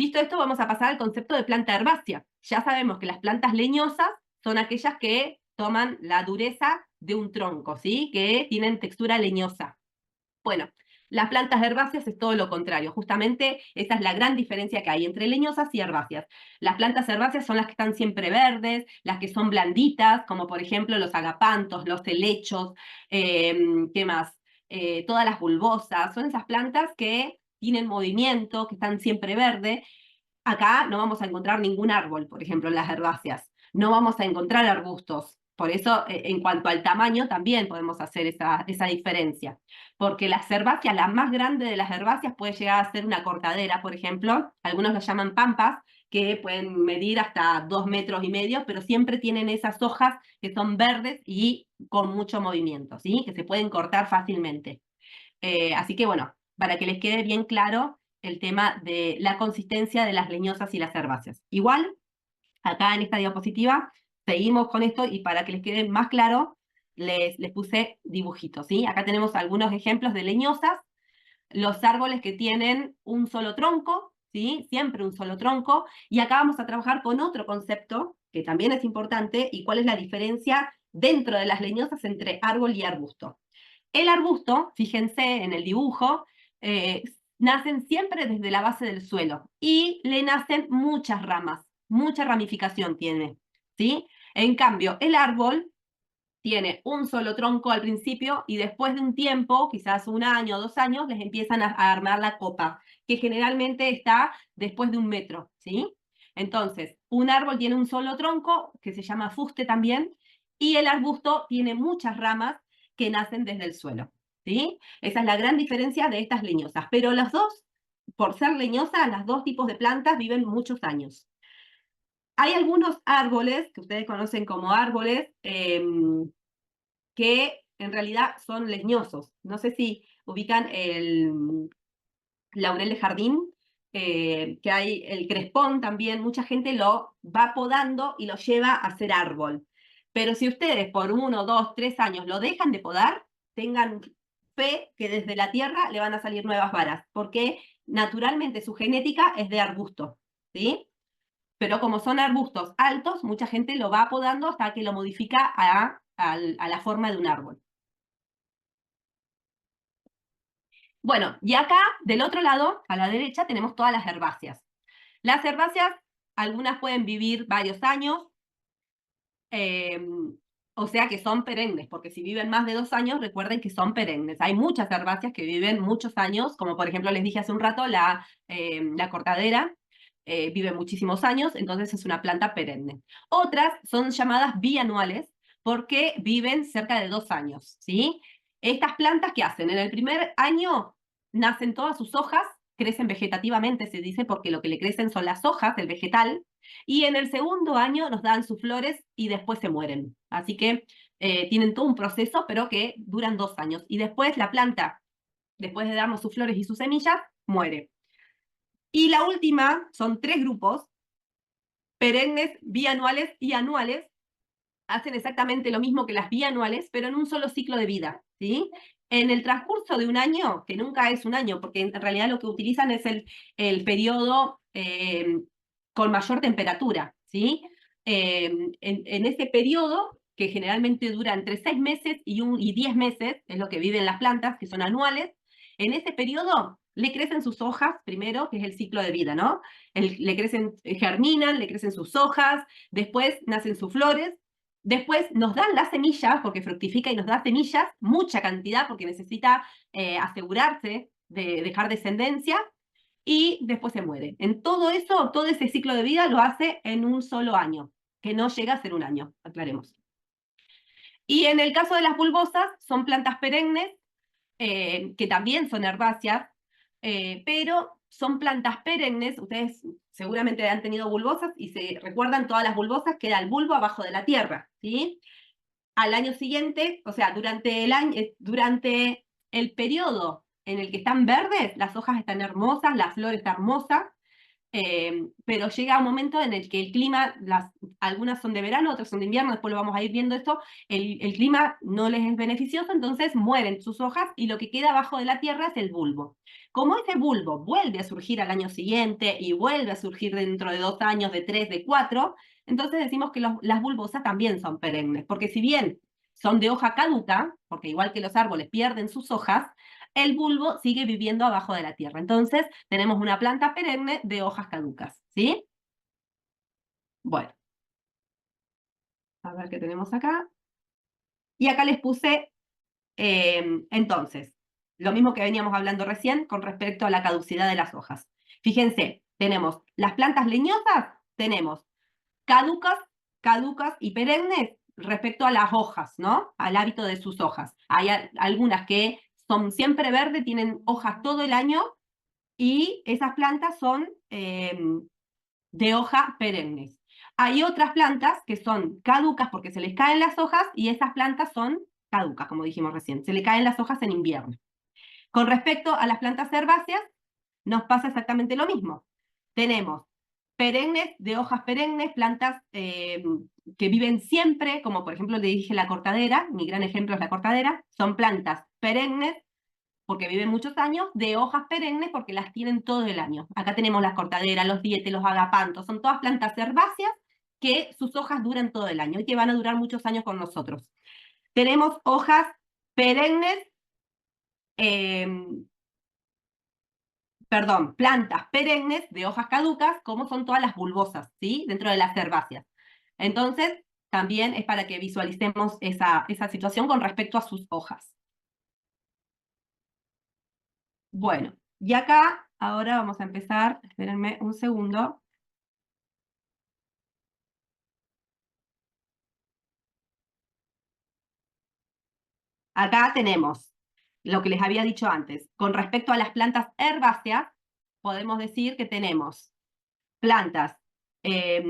Visto esto, vamos a pasar al concepto de planta herbácea. Ya sabemos que las plantas leñosas son aquellas que toman la dureza de un tronco, ¿sí? Que tienen textura leñosa. Bueno, las plantas herbáceas es todo lo contrario. Justamente esa es la gran diferencia que hay entre leñosas y herbáceas. Las plantas herbáceas son las que están siempre verdes, las que son blanditas, como por ejemplo los agapantos, los helechos, ¿qué más? Todas las bulbosas. Son esas plantas que tienen movimiento, que están siempre verdes. Acá no vamos a encontrar ningún árbol, por ejemplo, en las herbáceas. No vamos a encontrar arbustos. Por eso, en cuanto al tamaño, también podemos hacer esa diferencia. Porque las herbáceas, la más grande de las herbáceas puede llegar a ser una cortadera, por ejemplo. Algunos lo llaman pampas, que pueden medir hasta 2,5 metros, pero siempre tienen esas hojas que son verdes y con mucho movimiento, ¿sí? Que se pueden cortar fácilmente. Así que bueno, para que les quede bien claro el tema de la consistencia de las leñosas y las herbáceas. Igual, acá en esta diapositiva, seguimos con esto y para que les quede más claro, les puse dibujitos, ¿sí? Acá tenemos algunos ejemplos de leñosas, los árboles que tienen un solo tronco, ¿sí? Siempre un solo tronco, y acá vamos a trabajar con otro concepto que también es importante, y cuál es la diferencia dentro de las leñosas entre árbol y arbusto. El arbusto, fíjense en el dibujo, nacen siempre desde la base del suelo y le nacen muchas ramas, mucha ramificación tiene, ¿sí? En cambio, el árbol tiene un solo tronco al principio y después de un tiempo, quizás 1 año o 2 años, les empiezan a armar la copa, que generalmente está después de 1 metro, ¿sí? Entonces, un árbol tiene un solo tronco, que se llama fuste también, y el arbusto tiene muchas ramas que nacen desde el suelo, ¿sí? Esa es la gran diferencia de estas leñosas. Pero las dos, por ser leñosas, las dos tipos de plantas viven muchos años. Hay algunos árboles que ustedes conocen como árboles que en realidad son leñosos. No sé si ubican el laurel de jardín, que hay el crespón también, mucha gente lo va podando y lo lleva a ser árbol. Pero si ustedes por 1, 2, 3 años lo dejan de podar, tengan fe que desde la tierra le van a salir nuevas varas, porque naturalmente su genética es de arbusto, ¿sí? Pero como son arbustos altos, mucha gente lo va podando hasta que lo modifica a la forma de un árbol. Bueno, y acá del otro lado, a la derecha, tenemos todas las herbáceas. Las herbáceas, algunas pueden vivir varios años, eh, o sea que son perennes, porque si viven más de 2 años, recuerden que son perennes. Hay muchas herbáceas que viven muchos años, como por ejemplo les dije hace un rato, la cortadera vive muchísimos años, entonces es una planta perenne. Otras son llamadas bianuales porque viven cerca de 2 años, ¿sí? Estas plantas, ¿qué hacen? En el primer año nacen todas sus hojas, crecen vegetativamente, se dice, porque lo que le crecen son las hojas, el vegetal, y en el segundo año nos dan sus flores y después se mueren. Así que tienen todo un proceso, pero que duran 2 años. Y después la planta, después de darnos sus flores y sus semillas, muere. Y la última son 3 grupos, perennes, bianuales y anuales. Hacen exactamente lo mismo que las bianuales, pero en un solo ciclo de vida, ¿sí? En el transcurso de 1 año, que nunca es 1 año, porque en realidad lo que utilizan es el periodo con mayor temperatura, ¿sí? En ese periodo, que generalmente dura entre 6 meses y 10 meses, es lo que viven las plantas, que son anuales, en ese periodo le crecen sus hojas primero, que es el ciclo de vida, ¿no? Le crecen, germinan, le crecen sus hojas, después nacen sus flores, después nos dan las semillas, porque fructifica y nos da semillas, mucha cantidad, porque necesita asegurarse de dejar descendencia, y después se muere. En todo eso, todo ese ciclo de vida lo hace en un solo año, que no llega a ser 1 año, aclaremos. Y en el caso de las bulbosas, son plantas perennes, que también son herbáceas, pero son plantas perennes. Ustedes seguramente han tenido bulbosas y se recuerdan todas las bulbosas, queda el bulbo abajo de la tierra, ¿sí? Al año siguiente, o sea, durante el año, durante el periodo en el que están verdes, las hojas están hermosas, la flor está hermosa, pero llega un momento en el que el clima, algunas son de verano, otras son de invierno, después lo vamos a ir viendo esto, el clima no les es beneficioso, entonces mueren sus hojas y lo que queda abajo de la tierra es el bulbo. Como ese bulbo vuelve a surgir al año siguiente y vuelve a surgir dentro de 2 años, de 3, de 4, entonces decimos que las bulbosas también son perennes, porque si bien son de hoja caduca, porque igual que los árboles pierden sus hojas, el bulbo sigue viviendo abajo de la tierra. Entonces, tenemos una planta perenne de hojas caducas, ¿sí? Bueno, a ver qué tenemos acá. Y acá les puse, entonces, lo mismo que veníamos hablando recién con respecto a la caducidad de las hojas. Fíjense, tenemos las plantas leñosas, tenemos caducas, caducas y perennes respecto a las hojas, ¿no? Al hábito de sus hojas. Hay algunas que son siempre verdes, tienen hojas todo el año, y esas plantas son de hoja perennes. Hay otras plantas que son caducas porque se les caen las hojas y esas plantas son caducas, como dijimos recién, se le caen las hojas en invierno. Con respecto a las plantas herbáceas, nos pasa exactamente lo mismo. Tenemos perennes, de hojas perennes, plantas que viven siempre, como por ejemplo le dije la cortadera, mi gran ejemplo es la cortadera, son plantas perennes porque viven muchos años, de hojas perennes porque las tienen todo el año. Acá tenemos las cortaderas, los dietes, los agapantos, son todas plantas herbáceas que sus hojas duran todo el año y que van a durar muchos años con nosotros. Tenemos hojas perennes, eh, perdón, plantas perennes de hojas caducas, como son todas las bulbosas, ¿sí? Dentro de las herbáceas. Entonces, también es para que visualicemos esa situación con respecto a sus hojas. Bueno, y acá ahora vamos a empezar, espérenme un segundo. Acá tenemos lo que les había dicho antes. Con respecto a las plantas herbáceas, podemos decir que tenemos plantas eh,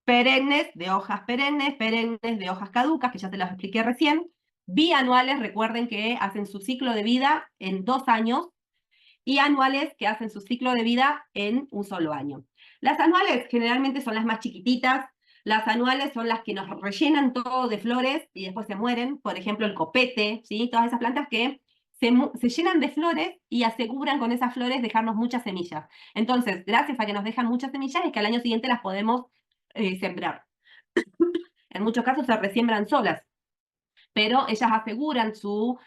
perennes, de hojas perennes, perennes de hojas caducas, que ya te las expliqué recién, bianuales, recuerden que hacen su ciclo de vida en 2 años, y anuales que hacen su ciclo de vida en un solo año. Las anuales generalmente son las más chiquititas, las anuales son las que nos rellenan todo de flores y después se mueren, por ejemplo el copete, ¿sí? Todas esas plantas que se llenan de flores y aseguran con esas flores dejarnos muchas semillas. Entonces, gracias a que nos dejan muchas semillas es que al año siguiente las podemos sembrar. En muchos casos se resiembran solas, pero ellas aseguran su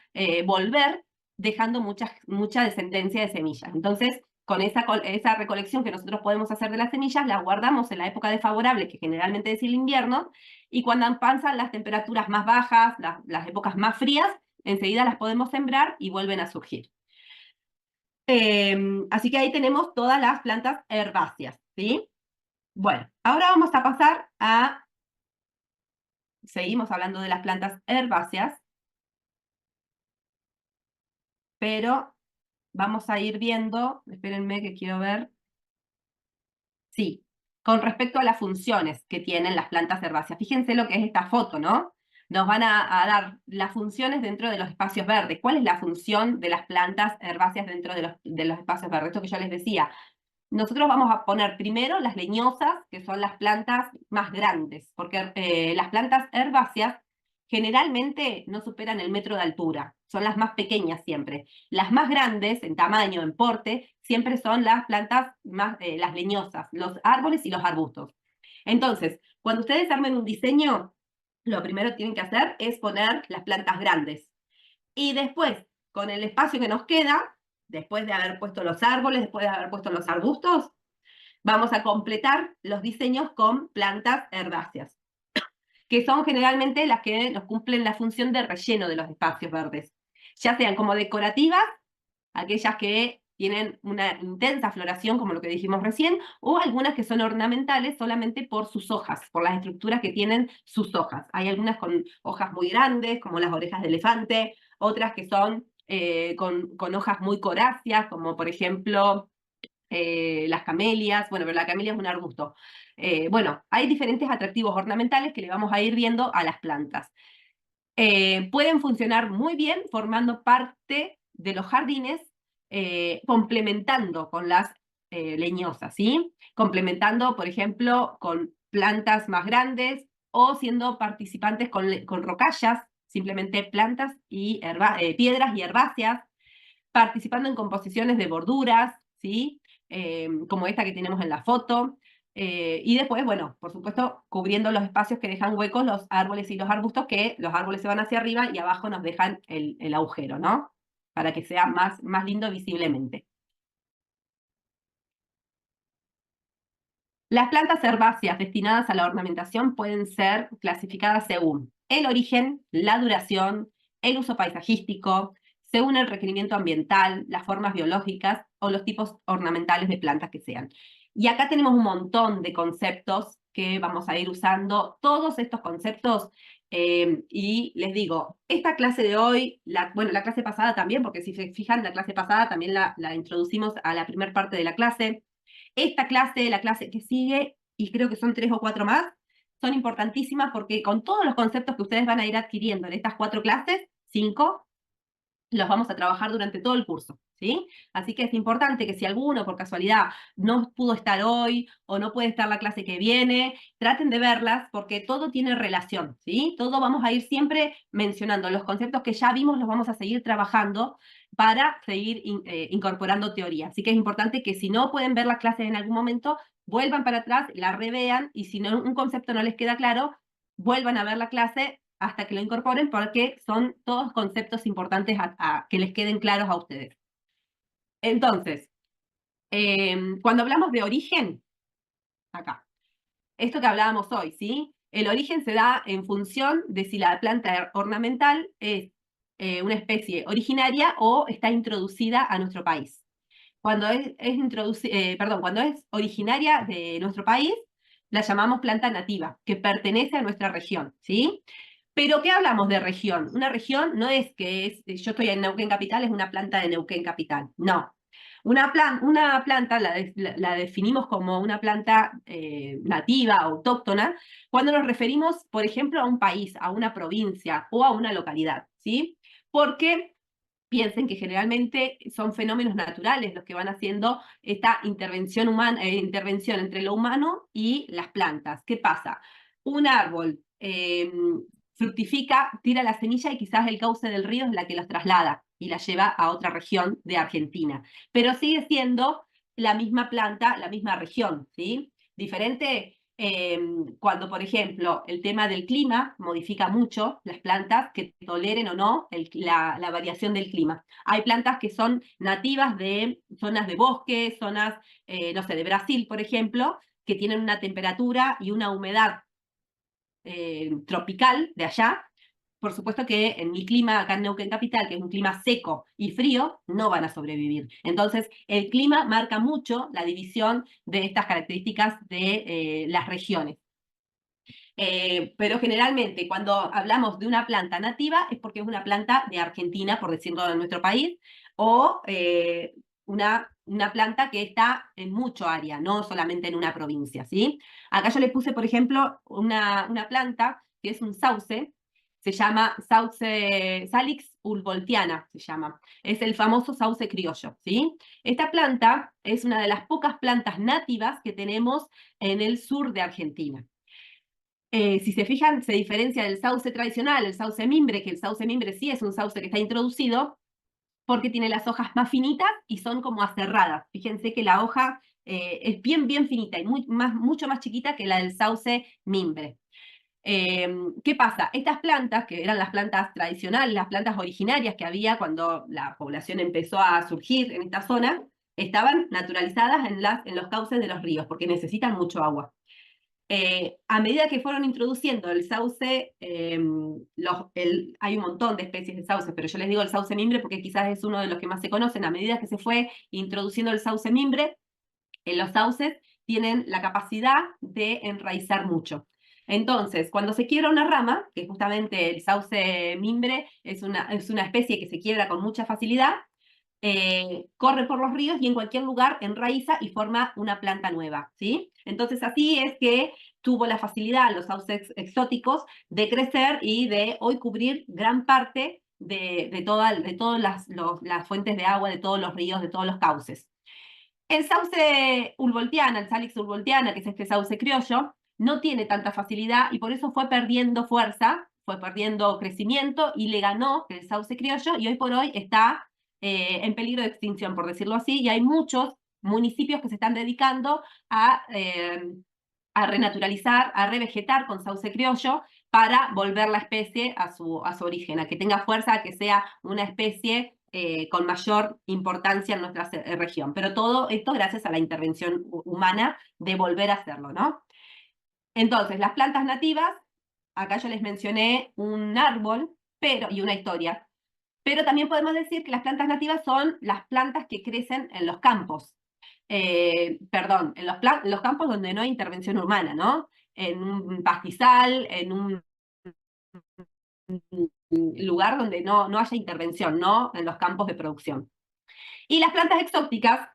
volver dejando mucha descendencia de semillas. Entonces, con esa recolección que nosotros podemos hacer de las semillas, las guardamos en la época desfavorable, que generalmente es el invierno, y cuando pasan las temperaturas más bajas, las épocas más frías, enseguida las podemos sembrar y vuelven a surgir. Así que ahí tenemos todas las plantas herbáceas, ¿sí? Bueno, ahora vamos a pasar a, seguimos hablando de las plantas herbáceas, pero vamos a ir viendo, espérenme que quiero ver, sí, con respecto a las funciones que tienen las plantas herbáceas. Fíjense lo que es esta foto, ¿no? Nos van a dar las funciones dentro de los espacios verdes. ¿Cuál es la función de las plantas herbáceas dentro de los espacios verdes? Esto que yo les decía. Nosotros vamos a poner primero las leñosas, que son las plantas más grandes, porque las plantas herbáceas generalmente no superan el metro de altura, son las más pequeñas siempre. Las más grandes en tamaño, en porte, siempre son las plantas más, las leñosas, los árboles y los arbustos. Entonces, cuando ustedes armen un diseño, lo primero que tienen que hacer es poner las plantas grandes. Y después, con el espacio que nos queda, después de haber puesto los árboles, después de haber puesto los arbustos, vamos a completar los diseños con plantas herbáceas, que son generalmente las que nos cumplen la función de relleno de los espacios verdes, ya sean como decorativas, aquellas que tienen una intensa floración, como lo que dijimos recién, o algunas que son ornamentales solamente por sus hojas, por las estructuras que tienen sus hojas. Hay algunas con hojas muy grandes, como las orejas de elefante, otras que son con hojas muy coráceas, como por ejemplo las camelias, bueno, pero la camelia es un arbusto. Bueno, hay diferentes atractivos ornamentales que le vamos a ir viendo a las plantas. Pueden funcionar muy bien formando parte de los jardines complementando con las leñosas, ¿sí? Complementando, por ejemplo, con plantas más grandes o siendo participantes con rocallas, simplemente plantas y piedras y herbáceas, participando en composiciones de borduras, ¿sí? Como esta que tenemos en la foto. Y después, bueno, por supuesto, cubriendo los espacios que dejan huecos los árboles y los arbustos, que los árboles se van hacia arriba y abajo nos dejan el agujero, ¿no? Para que sea más lindo visiblemente. Las plantas herbáceas destinadas a la ornamentación pueden ser clasificadas según el origen, la duración, el uso paisajístico, según el requerimiento ambiental, las formas biológicas o los tipos ornamentales de plantas que sean. Y acá tenemos un montón de conceptos que vamos a ir usando, todos estos conceptos, y les digo, esta clase de hoy, bueno, la clase pasada también, porque si se fijan, la clase pasada también la introducimos a la primera parte de la clase. Esta clase, la clase que sigue, y creo que son 3 o 4 más, son importantísimas porque con todos los conceptos que ustedes van a ir adquiriendo en estas 4 clases, 5, los vamos a trabajar durante todo el curso, ¿sí? Así que es importante que si alguno por casualidad no pudo estar hoy o no puede estar la clase que viene, traten de verlas porque todo tiene relación, ¿sí? Todo vamos a ir siempre mencionando. Los conceptos que ya vimos los vamos a seguir trabajando para seguir incorporando teoría. Así que es importante que si no pueden ver las clases en algún momento, vuelvan para atrás, la revean y si no, un concepto no les queda claro, vuelvan a ver la clase hasta que lo incorporen porque son todos conceptos importantes que les queden claros a ustedes. Entonces, cuando hablamos de origen, acá, esto que hablábamos hoy, ¿sí? El origen se da en función de si la planta ornamental es una especie originaria o está introducida a nuestro país. Cuando cuando es originaria de nuestro país, la llamamos planta nativa, que pertenece a nuestra región, ¿sí? Pero ¿qué hablamos de región? Una región no es yo estoy en Neuquén Capital, es una planta de Neuquén Capital. No. Una planta la definimos como una planta nativa, autóctona, cuando nos referimos, por ejemplo, a un país, a una provincia o a una localidad, ¿sí? Porque piensen que generalmente son fenómenos naturales los que van haciendo esta intervención humana, intervención entre lo humano y las plantas. ¿Qué pasa? Un árbol fructifica, tira la semilla y quizás el cauce del río es la que los traslada y la lleva a otra región de Argentina. Pero sigue siendo la misma planta, la misma región, ¿sí? Diferente cuando, por ejemplo, el tema del clima modifica mucho las plantas que toleren o no la variación del clima. Hay plantas que son nativas de zonas de bosque, zonas, no sé, de Brasil, por ejemplo, que tienen una temperatura y una humedad tropical de allá. Por supuesto que en mi clima, acá en Neuquén Capital, que es un clima seco y frío, no van a sobrevivir. Entonces, el clima marca mucho la división de estas características de las regiones. Pero generalmente cuando hablamos de una planta nativa es porque es una planta de Argentina, por decirlo de nuestro país, o una planta que está en mucho área, no solamente en una provincia, ¿sí? Acá yo le puse, por ejemplo, una planta que es un sauce, se llama sauce Salix ulvoltiana, se llama. Es el famoso sauce criollo, ¿sí? Esta planta es una de las pocas plantas nativas que tenemos en el sur de Argentina. Si se fijan, se diferencia del sauce tradicional, el sauce mimbre, que el sauce mimbre sí es un sauce que está introducido, porque tiene las hojas más finitas y son como aserradas. Fíjense que la hoja es bien finita y mucho más chiquita que la del sauce mimbre. ¿Qué pasa? Estas plantas, que eran las plantas tradicionales, las plantas originarias que había cuando la población empezó a surgir en esta zona, estaban naturalizadas en los cauces de los ríos, porque necesitan mucho agua. A medida que fueron introduciendo el sauce, hay un montón de especies de sauce, pero yo les digo el sauce mimbre porque quizás es uno de los que más se conocen. A medida que se fue introduciendo el sauce mimbre, los sauces tienen la capacidad de enraizar mucho. Entonces, cuando se quiebra una rama, que justamente el sauce mimbre es una especie que se quiebra con mucha facilidad, corre por los ríos y en cualquier lugar enraiza y forma una planta nueva, ¿sí? Entonces así es que tuvo la facilidad los sauces exóticos de crecer y de hoy cubrir gran parte de todas las fuentes de agua, de todos los ríos, de todos los cauces. El sauce humboldtiana, el Salix humboldtiana, que es este sauce criollo, no tiene tanta facilidad y por eso fue perdiendo fuerza, fue perdiendo crecimiento y le ganó el sauce criollo y hoy por hoy está en peligro de extinción, por decirlo así, y hay muchos municipios que se están dedicando a renaturalizar, a revegetar con sauce criollo para volver la especie a su origen, a que tenga fuerza, a que sea una especie con mayor importancia en nuestra región. Pero todo esto gracias a la intervención humana de volver a hacerlo, ¿no? Entonces, las plantas nativas, acá yo les mencioné un árbol y una historia, pero también podemos decir que las plantas nativas son las plantas que crecen en los campos. Perdón, en los campos donde no hay intervención humana, ¿no? En un pastizal, en un lugar donde no haya intervención, no en los campos de producción. Y las plantas exóticas,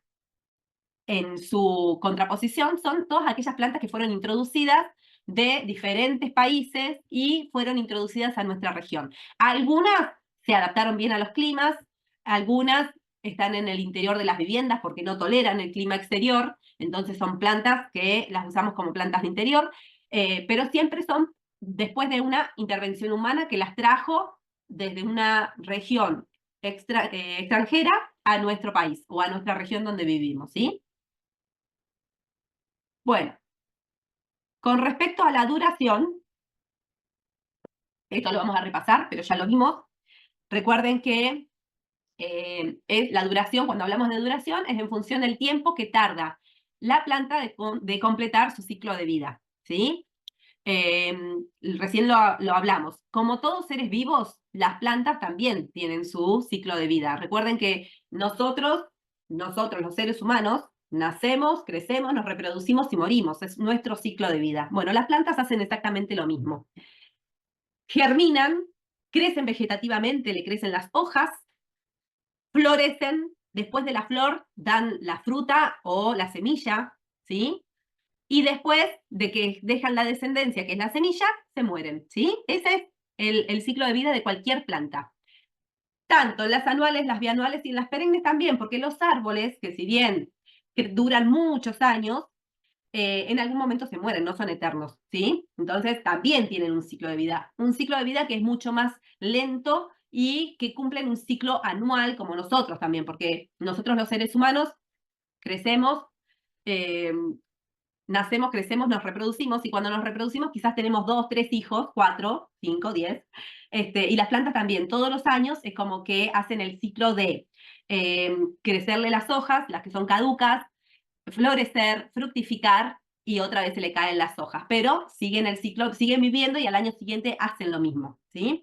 en su contraposición, son todas aquellas plantas que fueron introducidas de diferentes países y fueron introducidas a nuestra región. Algunas se adaptaron bien a los climas, algunas están en el interior de las viviendas porque no toleran el clima exterior, entonces son plantas que las usamos como plantas de interior, pero siempre son después de una intervención humana que las trajo desde una región extranjera a nuestro país o a nuestra región donde vivimos, ¿sí? Bueno, con respecto a la duración, esto lo vamos a repasar, pero ya lo vimos. Recuerden que la duración, cuando hablamos de duración, es en función del tiempo que tarda la planta de completar su ciclo de vida, ¿sí? Recién lo hablamos. Como todos seres vivos, las plantas también tienen su ciclo de vida. Recuerden que nosotros los seres humanos, nacemos, crecemos, nos reproducimos y morimos. Es nuestro ciclo de vida. Bueno, las plantas hacen exactamente lo mismo. Germinan, crecen vegetativamente, le crecen las hojas, florecen, después de la flor dan la fruta o la semilla, ¿sí? Y después de que dejan la descendencia, que es la semilla, se mueren, ¿sí? Ese es el ciclo de vida de cualquier planta. Tanto en las anuales, las bianuales y en las perennes también, porque los árboles, que si bien duran muchos años, en algún momento se mueren, no son eternos, ¿sí? Entonces también tienen un ciclo de vida que es mucho más lento y que cumplen un ciclo anual como nosotros también, porque nosotros los seres humanos crecemos, eh, nacemos, crecemos, nos reproducimos y cuando nos reproducimos quizás tenemos 2, 3 hijos, 4, 5, 10. Y las plantas también, todos los años es como que hacen el ciclo de crecerle las hojas, las que son caducas, florecer, fructificar y otra vez se le caen las hojas. Pero siguen el ciclo, siguen viviendo y al año siguiente hacen lo mismo, ¿sí?